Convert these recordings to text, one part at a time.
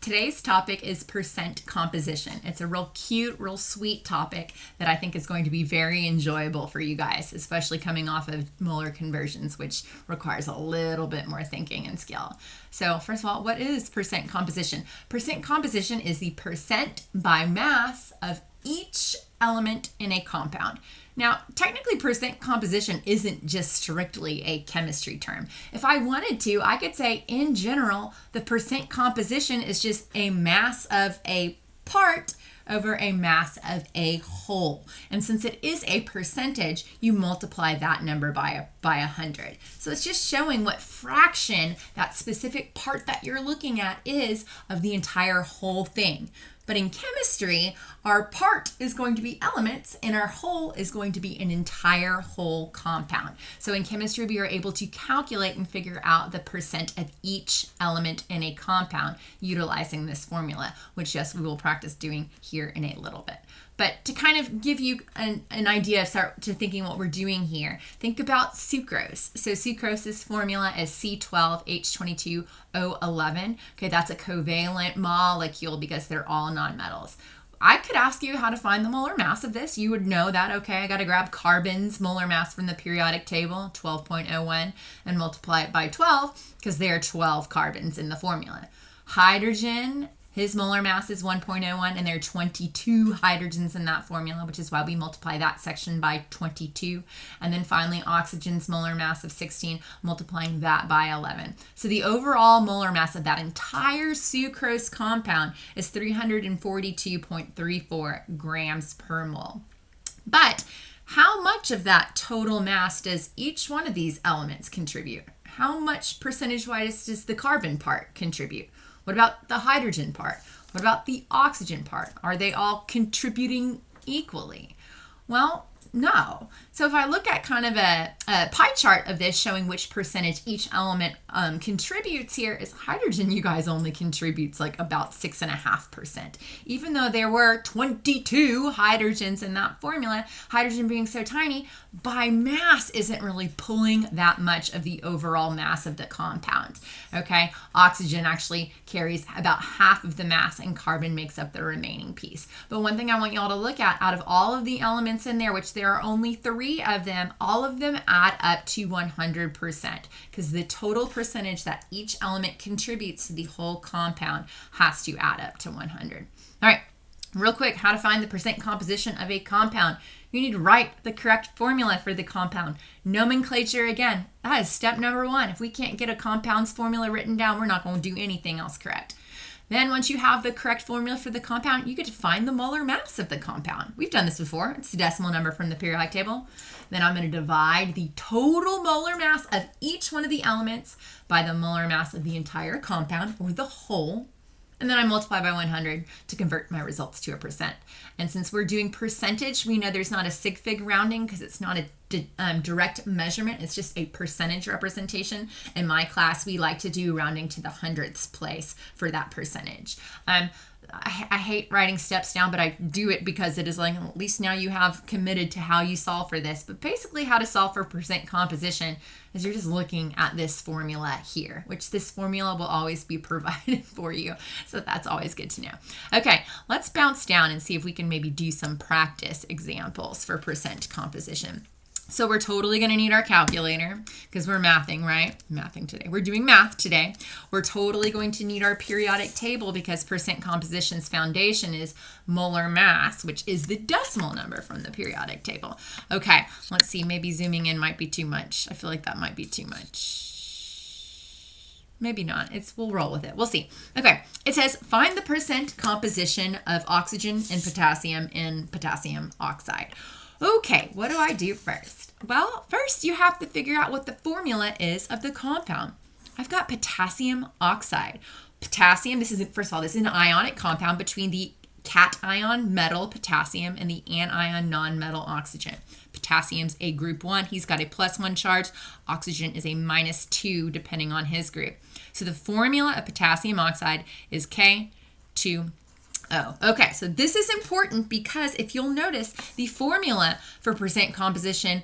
Today's topic is percent composition. It's a real cute, real sweet topic that I think is going to be very enjoyable for you guys, especially coming off of molar conversions, which requires a little bit more thinking and skill. So first of all, what is percent composition? Percent composition is the percent by mass of each element in a compound. Now, technically, percent composition isn't just strictly a chemistry term. If I wanted to, I could say, in general, the percent composition is just a mass of a part over a mass of a whole. And since it is a percentage, you multiply that number by 100. So it's just showing what fraction that specific part that you're looking at is of the entire whole thing. But in chemistry, our part is going to be elements and our whole is going to be an entire whole compound. So in chemistry, we are able to calculate and figure out the percent of each element in a compound utilizing this formula, which yes, we will practice doing here in a little bit. But to kind of give you an idea, start to thinking what we're doing here, think about sucrose. So sucrose's formula is C12H22O11. Okay, that's a covalent molecule because they're all nonmetals. I could ask you how to find the molar mass of this. You would know that, okay, I got to grab carbon's molar mass from the periodic table, 12.01, and multiply it by 12 because there are 12 carbons in the formula. Hydrogen, his molar mass is 1.01, and there are 22 hydrogens in that formula, which is why we multiply that section by 22. And then finally, oxygen's molar mass of 16, multiplying that by 11. So the overall molar mass of that entire sucrose compound is 342.34 grams per mole. But how much of that total mass does each one of these elements contribute? How much percentage-wise does the carbon part contribute? What about the hydrogen part? What about the oxygen part? Are they all contributing equally? Well, no. So if I look at kind of a pie chart of this showing which percentage each element contributes here, is hydrogen, you guys, only contributes like about 6.5%. Even though there were 22 hydrogens in that formula, hydrogen being so tiny, by mass isn't really pulling that much of the overall mass of the compound. Okay, oxygen actually carries about half of the mass and carbon makes up the remaining piece. But one thing I want y'all to look at, out of all of the elements in there, which there are only 3 of them, all of them add up to 100% because the total percentage that each element contributes to the whole compound has to add up to 100. All right, real quick, how to find the percent composition of a compound. You need to write the correct formula for the compound. Nomenclature, again, that is step number 1. If we can't get a compound's formula written down, we're not going to do anything else correct. Then once you have the correct formula for the compound, you get to find the molar mass of the compound. We've done this before. It's the decimal number from the periodic table. Then I'm going to divide the total molar mass of each one of the elements by the molar mass of the entire compound, or the whole. And then I multiply by 100 to convert my results to a percent. And since we're doing percentage, we know there's not a sig fig rounding because it's not a direct measurement. It's just a percentage representation. In my class, we like to do rounding to the hundredths place for that percentage. I hate writing steps down, but I do it because it is like, at least now you have committed to how you solve for this. But basically how to solve for percent composition is you're just looking at this formula here, which this formula will always be provided for you. So that's always good to know. Okay, let's bounce down and see if we can maybe do some practice examples for percent composition. So we're totally going to need our calculator because we're mathing, right? Mathing today. We're doing math today. We're totally going to need our periodic table because percent composition's foundation is molar mass, which is the decimal number from the periodic table. Okay, let's see. Maybe zooming in might be too much. I feel like that might be too much. Maybe not. We'll roll with it. We'll see. Okay, it says find the percent composition of oxygen and potassium in potassium oxide. Okay, what do I do first? Well, first you have to figure out what the formula is of the compound. I've got potassium oxide. Potassium, this is an ionic compound between the cation metal potassium and the anion non-metal oxygen. Potassium's a group 1. He's got a +1 charge. Oxygen is a -2 depending on his group. So the formula of potassium oxide is K2O. Okay, so this is important because if you'll notice, the formula for percent composition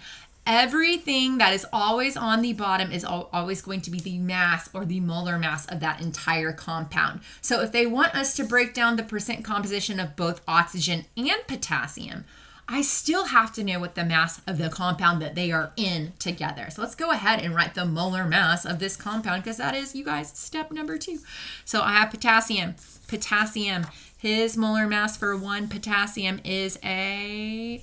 everything that is always on the bottom is always going to be the mass or the molar mass of that entire compound. So if they want us to break down the percent composition of both oxygen and potassium, I still have to know what the mass of the compound that they are in together. So let's go ahead and write the molar mass of this compound, because that is, you guys, step number 2. So I have potassium. Potassium, his molar mass for 1 potassium is I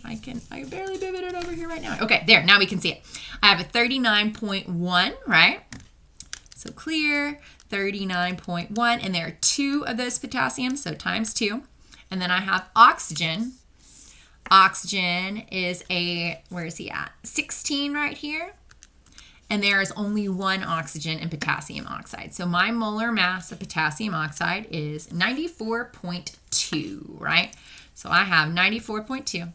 barely move it over here right now. Okay, there, now we can see it. I have a 39.1, right? So clear, 39.1, and there are 2 of those potassiums, so times 2. And then I have oxygen. Oxygen is where is he at? 16 right here. And there is only 1 oxygen in potassium oxide. So my molar mass of potassium oxide is 94.2, right? So I have 94.2.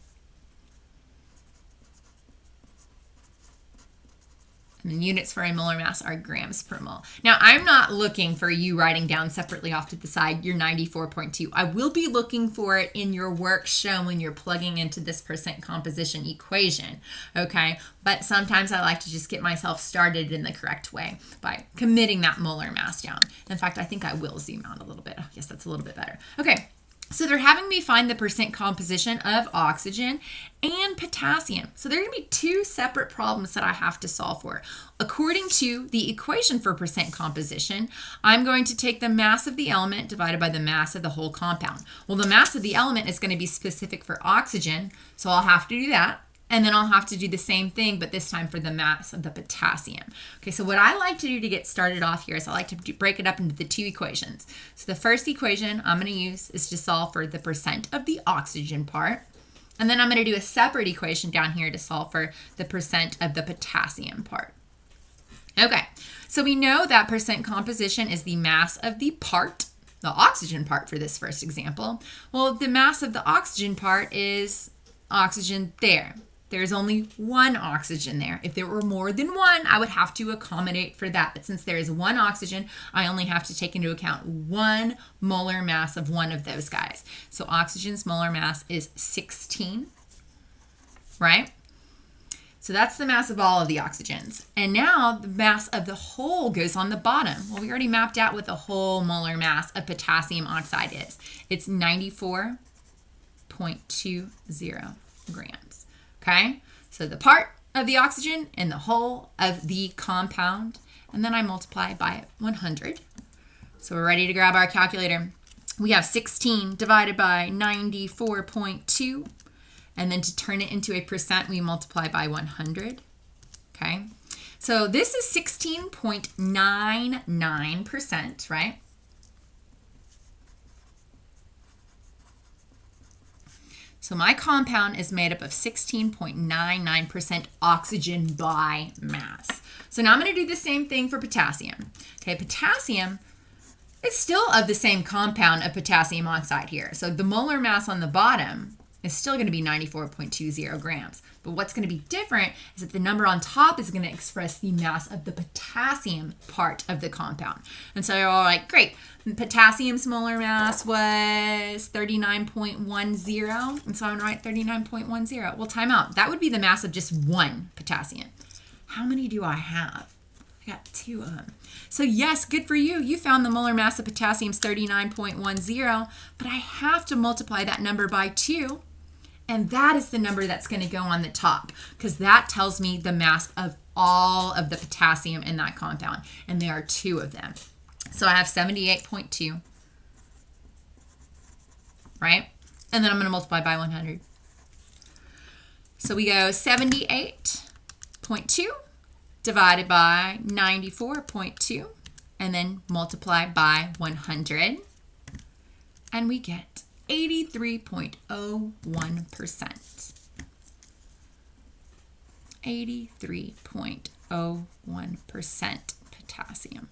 And the units for a molar mass are grams per mole. Now, I'm not looking for you writing down separately off to the side your 94.2. I will be looking for it in your work shown when you're plugging into this percent composition equation, okay? But sometimes I like to just get myself started in the correct way by committing that molar mass down. In fact, I think I will zoom out a little bit. Oh, yes, that's a little bit better. Okay. So they're having me find the percent composition of oxygen and potassium. So there are going to be 2 separate problems that I have to solve for. According to the equation for percent composition, I'm going to take the mass of the element divided by the mass of the whole compound. Well, the mass of the element is going to be specific for oxygen, so I'll have to do that. And then I'll have to do the same thing, but this time for the mass of the potassium. Okay, so what I like to do to get started off here is I like to break it up into the 2 equations. So the first equation I'm going to use is to solve for the percent of the oxygen part. And then I'm going to do a separate equation down here to solve for the percent of the potassium part. Okay, so we know that percent composition is the mass of the part, the oxygen part for this first example. Well, the mass of the oxygen part is oxygen there. There's only 1 oxygen there. If there were more than 1, I would have to accommodate for that. But since there is 1 oxygen, I only have to take into account 1 molar mass of one of those guys. So oxygen's molar mass is 16, right? So that's the mass of all of the oxygens. And now the mass of the whole goes on the bottom. Well, we already mapped out what the whole molar mass of potassium oxide is. It's 94.20 grams. Okay, so the part of the oxygen and the whole of the compound, and then I multiply by 100. So we're ready to grab our calculator. We have 16 divided by 94.2, and then to turn it into a percent, we multiply by 100. Okay, so this is 16.99%, right? So my compound is made up of 16.99% oxygen by mass. So now I'm going to do the same thing for potassium. Okay, potassium is still of the same compound of potassium oxide here. So the molar mass on the bottom is still going to be 94.20 grams. But what's going to be different is that the number on top is going to express the mass of the potassium part of the compound. And so you're all like, great. Potassium's molar mass was 39.10. And so I'm going to write 39.10. Well, time out. That would be the mass of just 1 potassium. How many do I have? I got 2 of them. So yes, good for you. You found the molar mass of potassium is 39.10, but I have to multiply that number by 2. And that is the number that's going to go on the top, because that tells me the mass of all of the potassium in that compound. And there are 2 of them. So I have 78.2, right? And then I'm going to multiply by 100. So we go 78.2 divided by 94.2, and then multiply by 100. And we get 83.01%. 83.01% potassium.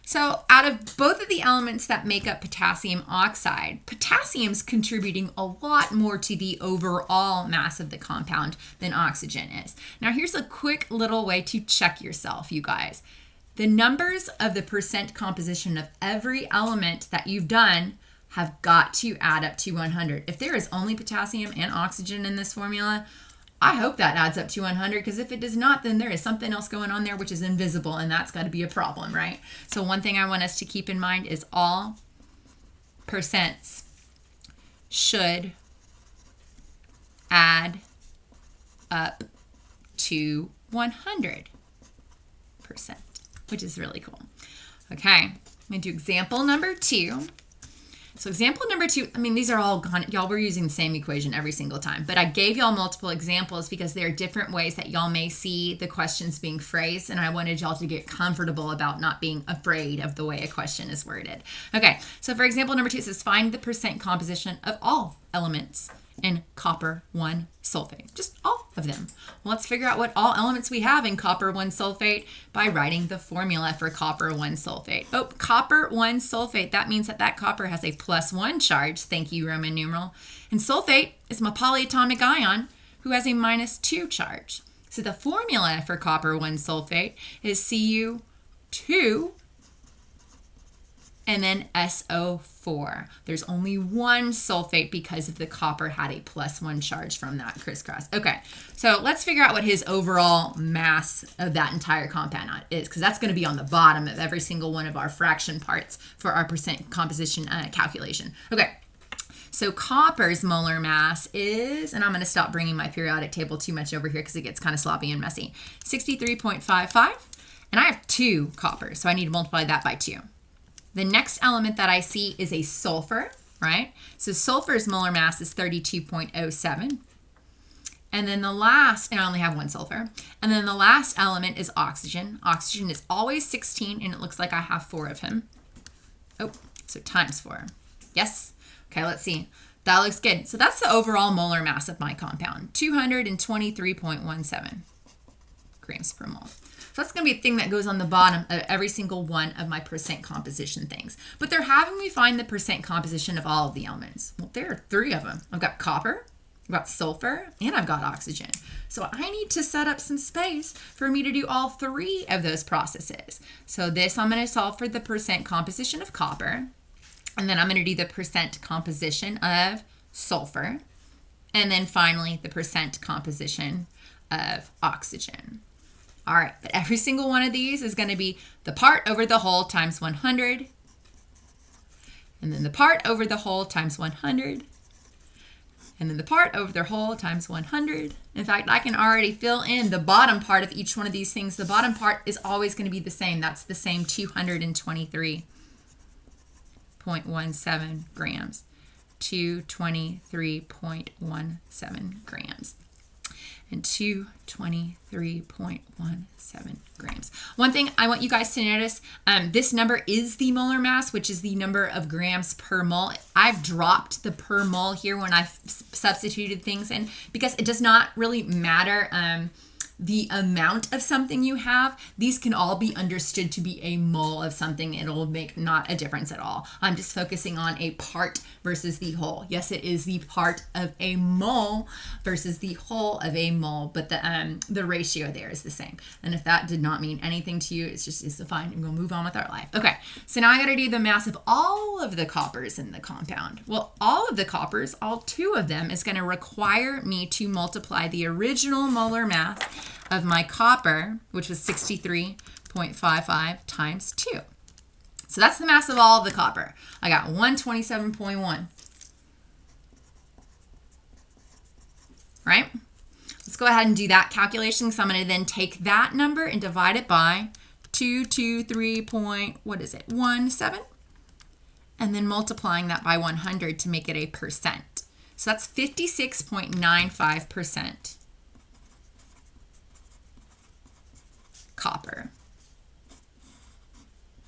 So out of both of the elements that make up potassium oxide, potassium's contributing a lot more to the overall mass of the compound than oxygen is. Now here's a quick little way to check yourself, you guys. The numbers of the percent composition of every element that you've done have got to add up to 100. If there is only potassium and oxygen in this formula, I hope that adds up to 100, because if it does not, then there is something else going on there which is invisible, and that's got to be a problem, right? So one thing I want us to keep in mind is all percents should add up to 100%, which is really cool. Okay, I'm going to do example number 2. So example number 2, I mean, these are all gone. Y'all were using the same equation every single time, but I gave y'all multiple examples because there are different ways that y'all may see the questions being phrased, and I wanted y'all to get comfortable about not being afraid of the way a question is worded. Okay, so for example number 2, it says find the percent composition of all elements in copper 1 sulfate. Just all of them. Well, let's figure out what all elements we have in copper 1 sulfate by writing the formula for copper 1 sulfate. Oh, copper 1 sulfate. That means that copper has a +1 charge. Thank you, Roman numeral. And sulfate is my polyatomic ion who has a -2 charge. So the formula for copper 1 sulfate is Cu2 and then SO4. There's only one sulfate because of the copper had a +1 charge from that crisscross. Okay, so let's figure out what his overall mass of that entire compound is, because that's going to be on the bottom of every single one of our fraction parts for our percent composition calculation. Okay, so copper's molar mass is, and I'm going to stop bringing my periodic table too much over here because it gets kind of sloppy and messy, 63.55, and I have 2 coppers, so I need to multiply that by 2. The next element that I see is a sulfur, right? So sulfur's molar mass is 32.07. And then the last, and I only have 1 sulfur. And then the last element is oxygen. Oxygen is always 16, and it looks like I have 4 of him. Oh, so times 4. Yes? Okay, let's see. That looks good. So that's the overall molar mass of my compound, 223.17 grams per mole. So that's going to be a thing that goes on the bottom of every single one of my percent composition things. But they're having me find the percent composition of all of the elements. Well, there are 3 of them. I've got copper, I've got sulfur, and I've got oxygen. So I need to set up some space for me to do all 3 of those processes. So this, I'm going to solve for the percent composition of copper. And then I'm going to do the percent composition of sulfur. And then finally, the percent composition of oxygen. All right, but every single one of these is going to be the part over the whole times 100. And then the part over the whole times 100. And then the part over the whole times 100. In fact, I can already fill in the bottom part of each one of these things. The bottom part is always going to be the same. That's the same 223.17 grams. 223.17 grams. And 223.17 grams. One thing I want you guys to notice, this number is the molar mass, which is the number of grams per mole. I've dropped the per mole here when I've substituted things in because it does not really matter the amount of something you have. These can all be understood to be a mole of something. It'll make not a difference at all. I'm just focusing on a part versus the whole. Yes, it is the part of a mole versus the whole of a mole, but the ratio there is the same. And if that did not mean anything to you, it's fine. I'm going to move on with our life. Okay, so now I got to do the mass of all of the coppers in the compound. Well, all of the coppers, all 2 of them, is going to require me to multiply the original molar mass of my copper, which was 63.55 times 2. So that's the mass of all of the copper. I got 127.1. Right? Let's go ahead and do that calculation. So I'm going to then take that number and divide it by 223.17, and then multiplying that by 100 to make it a percent. So that's 56.95%. Copper.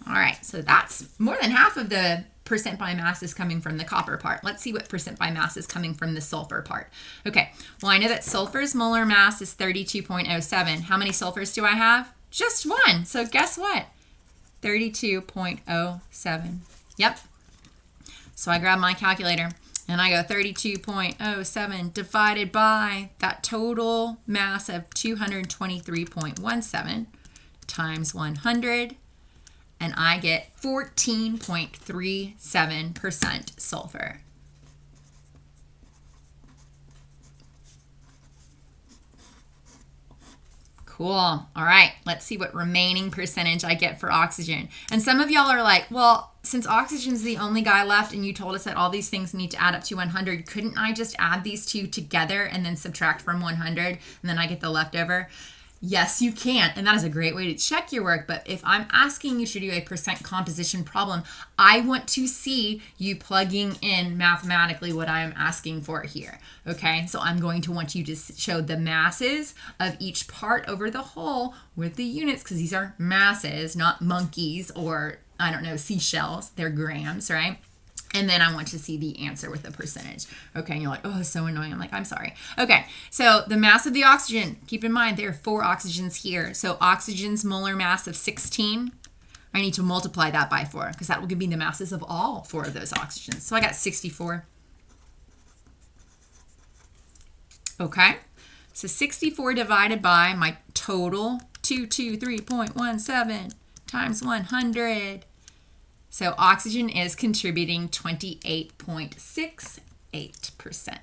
All right, so that's more than half of the percent by mass is coming from the copper part. Let's see what percent by mass is coming from the sulfur part. Okay, well, I know that sulfur's molar mass is 32.07. How many sulfurs do I have? Just 1. So guess what? 32.07. Yep. So I grab my calculator and I go 32.07 divided by that total mass of 223.17 times 100, and I get 14.37% sulfur. Cool. All right. Let's see what remaining percentage I get for oxygen. And some of y'all are like, well, since oxygen's the only guy left and you told us that all these things need to add up to 100, couldn't I just add these two together and then subtract from 100 and then I get the leftover? Yes, you can. And that is a great way to check your work. But if I'm asking you to do a percent composition problem, I want to see you plugging in mathematically what I am asking for here. Okay, so I'm going to want you to show the masses of each part over the whole with the units, because these are masses, not monkeys or, I don't know, seashells. They're grams, right? And then I want to see the answer with a percentage. Okay, and you're like, oh, so annoying. I'm like, I'm sorry. Okay, so the mass of the oxygen, keep in mind there are 4 oxygens here. So oxygen's molar mass of 16, I need to multiply that by 4 because that will give me the masses of all 4 of those oxygens. So I got 64. Okay, so 64 divided by my total, 223.17 times 100. So oxygen is contributing 28.68%.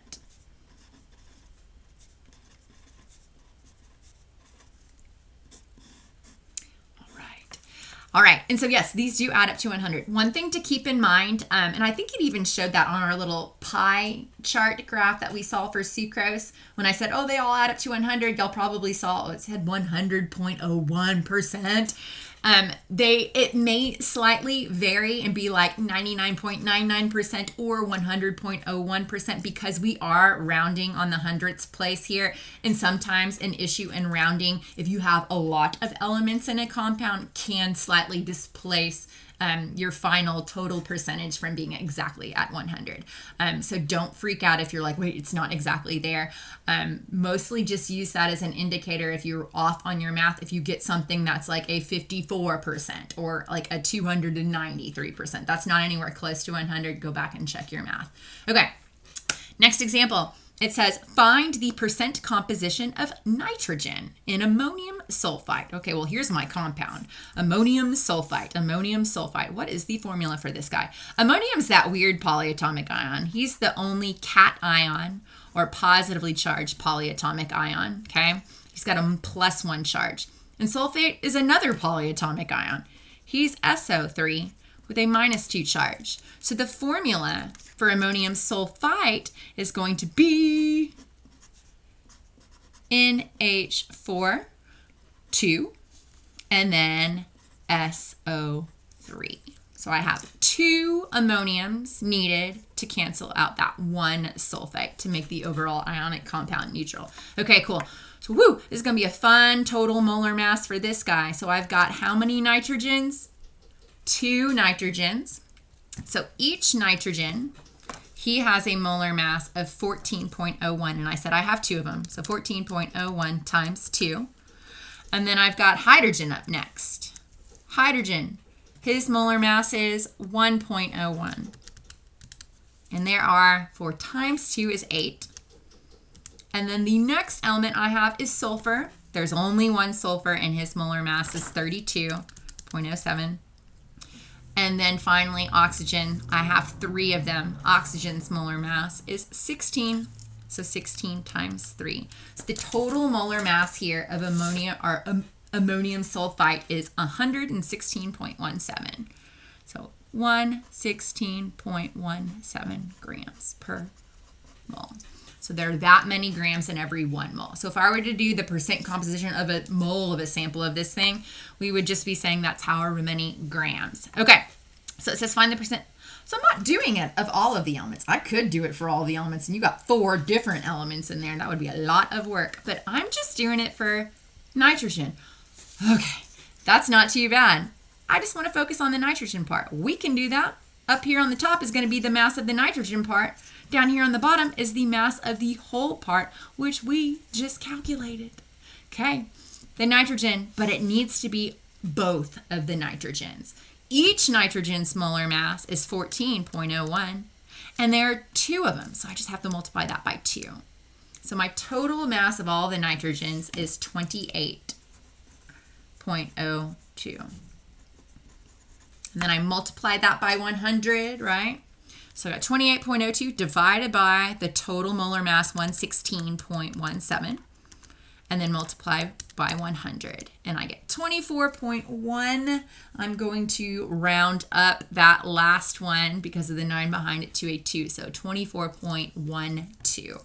All right. And so, yes, these do add up to 100. One thing to keep in mind, and I think it even showed that on our little pie chart graph that we saw for sucrose. When I said, oh, they all add up to 100, y'all probably saw, it said 100.01%. It may slightly vary and be like 99.99% or 100.01% because we are rounding on the hundredths place here. And sometimes an issue in rounding, if you have a lot of elements in a compound, can slightly displace your final total percentage from being exactly at 100. So don't freak out if you're like, wait, it's not exactly there. Mostly just use that as an indicator if you're off on your math. If you get something that's like a 54% or like a 293%, that's not anywhere close to 100. Go back and check your math. Okay, next example. It says, find the percent composition of nitrogen in ammonium sulfite. Okay, well, here's my compound. Ammonium sulfite, ammonium sulfite. What is the formula for this guy? Ammonium's that weird polyatomic ion. He's the only cation or positively charged polyatomic ion, okay? He's got a +1 charge. And sulfate is another polyatomic ion. He's SO3 with a -2 charge. So the formula for ammonium sulfite is going to be NH4, 2, and then SO3. So I have 2 ammoniums needed to cancel out that 1 sulfate to make the overall ionic compound neutral. Okay, cool. So woo, this is going to be a fun total molar mass for this guy. So I've got how many nitrogens? 2 nitrogens. So each nitrogen, he has a molar mass of 14.01, and I said I have 2 of them, so 14.01 times 2. And then I've got hydrogen up next. Hydrogen, his molar mass is 1.01. And there are 4 times 2 is 8. And then the next element I have is sulfur. There's only 1 sulfur, and his molar mass is 32.07. And then finally, oxygen. I have 3 of them. Oxygen's molar mass is 16, so 16 times 3. So the total molar mass here of ammonia or ammonium sulfite is 116.17. So 116.17 grams per mole. So there are that many grams in every 1 mole. So if I were to do the percent composition of a mole of a sample of this thing, we would just be saying that's however many grams. Okay, so it says find the percent. So I'm not doing it of all of the elements. I could do it for all the elements, and you got 4 different elements in there, and that would be a lot of work. But I'm just doing it for nitrogen. Okay, that's not too bad. I just want to focus on the nitrogen part. We can do that. Up here on the top is going to be the mass of the nitrogen part. Down here on the bottom is the mass of the whole part, which we just calculated. Okay, the nitrogen, but it needs to be both of the nitrogens. Each nitrogen's molar mass is 14.01, and there are 2 of them, so I just have to multiply that by 2. So my total mass of all the nitrogens is 28.02. And then I multiply that by 100, right? So I got 28.02 divided by the total molar mass, 116.17. And and then multiply by 100. And I get 24.1. I'm going to round up that last one because of the 9 behind it to a 2. So 24.12.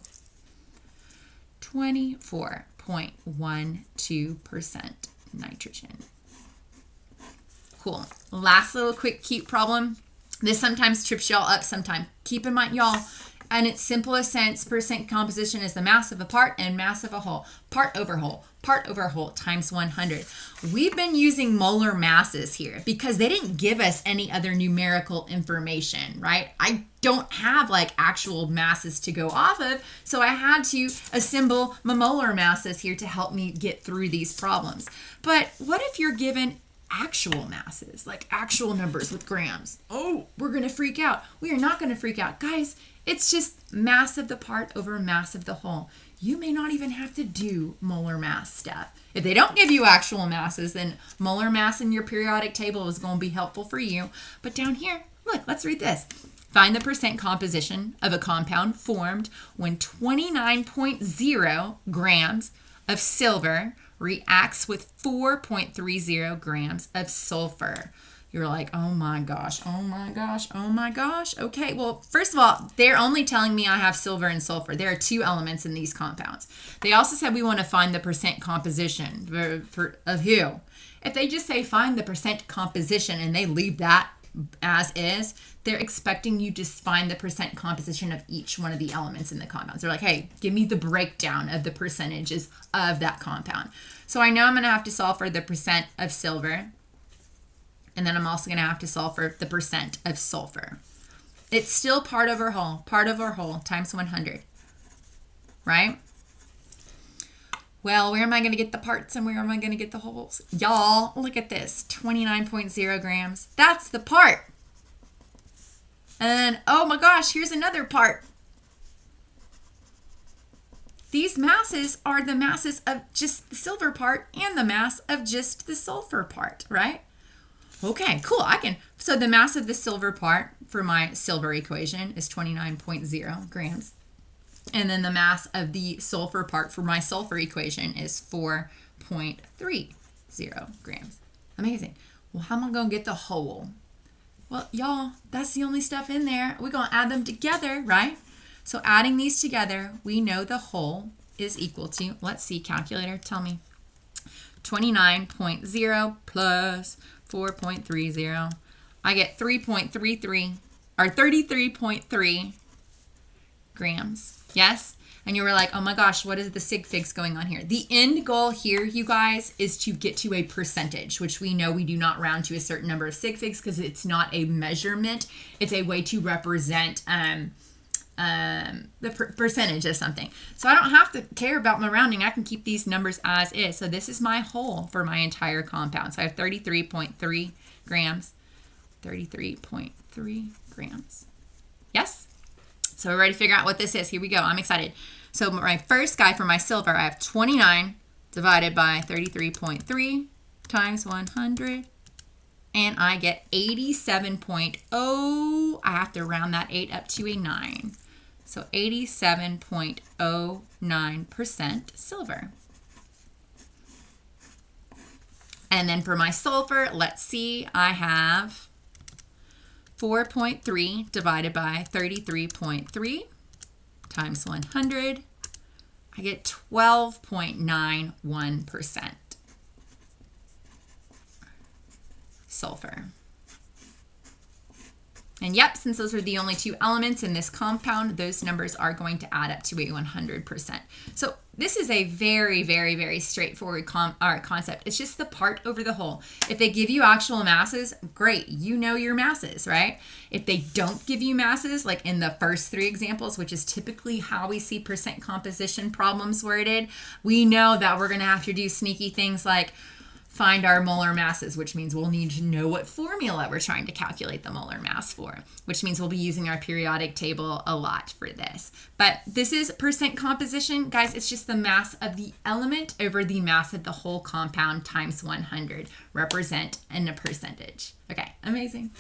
24.12% nitrogen. Cool. Last little quick cute problem. This sometimes trips y'all up sometimes. Keep in mind, y'all, in its simplest sense, percent composition is the mass of a part and mass of a whole. Part over whole. Part over whole times 100. We've been using molar masses here because they didn't give us any other numerical information, right? I don't have like actual masses to go off of, so I had to assemble my molar masses here to help me get through these problems. But what if you're given actual masses, like actual numbers with grams? Oh, we're going to freak out. We are not going to freak out. Guys, it's just mass of the part over mass of the whole. You may not even have to do molar mass stuff. If they don't give you actual masses, then molar mass in your periodic table is going to be helpful for you. But down here, look, let's read this. Find the percent composition of a compound formed when 29.0 grams of silver reacts with 4.30 grams of sulfur. You're like, oh my gosh, oh my gosh, oh my gosh. Okay, well, first of all, they're only telling me I have silver and sulfur. There are 2 elements in these compounds. They also said we want to find the percent composition of who? If they just say find the percent composition and they leave that as is, they're expecting you to find the percent composition of each one of the elements in the compounds. They're like, hey, give me the breakdown of the percentages of that compound. So I know I'm going to have to solve for the percent of silver. And then I'm also going to have to solve for the percent of sulfur. It's still part over whole times 100, right? Well, where am I going to get the parts and where am I going to get the wholes? Y'all, look at this, 29.0 grams. That's the part. And oh my gosh, here's another part. These masses are the masses of just the silver part and the mass of just the sulfur part, right? Okay, cool. So the mass of the silver part for my silver equation is 29.0 grams. And then the mass of the sulfur part for my sulfur equation is 4.30 grams. Amazing. Well, how am I going to get the whole? Well, y'all, that's the only stuff in there. We're going to add them together, right? So adding these together, we know the whole is equal to, let's see, calculator, tell me, 29.0 plus 4.30. I get 3.33 or 33.3 grams. Yes? And you were like, oh my gosh, what is the sig figs going on here? The end goal here, you guys, is to get to a percentage, which we know we do not round to a certain number of sig figs because it's not a measurement. It's a way to represent the percentage of something. So I don't have to care about my rounding. I can keep these numbers as is. So this is my whole for my entire compound. So I have 33.3 grams. 33.3 grams. Yes? So we're ready to figure out what this is. Here we go. I'm excited. So my first guy for my silver, I have 29 divided by 33.3 times 100. And I get 87.0. I have to round that 8 up to a 9. So 87.09% silver. And then for my sulfur, let's see, I have 4.3 divided by 33.3 times 100. I get 12.91% sulfur. And yep, since those are the only 2 elements in this compound, those numbers are going to add up to a 100%. So this is a very, very, very straightforward concept. It's just the part over the whole. If they give you actual masses, great, you know your masses, right? If they don't give you masses, like in the first 3 examples, which is typically how we see percent composition problems worded, we know that we're going to have to do sneaky things like find our molar masses, which means we'll need to know what formula we're trying to calculate the molar mass for, which means we'll be using our periodic table a lot for this. But this is percent composition. Guys, it's just the mass of the element over the mass of the whole compound times 100, represent in a percentage. Okay, amazing.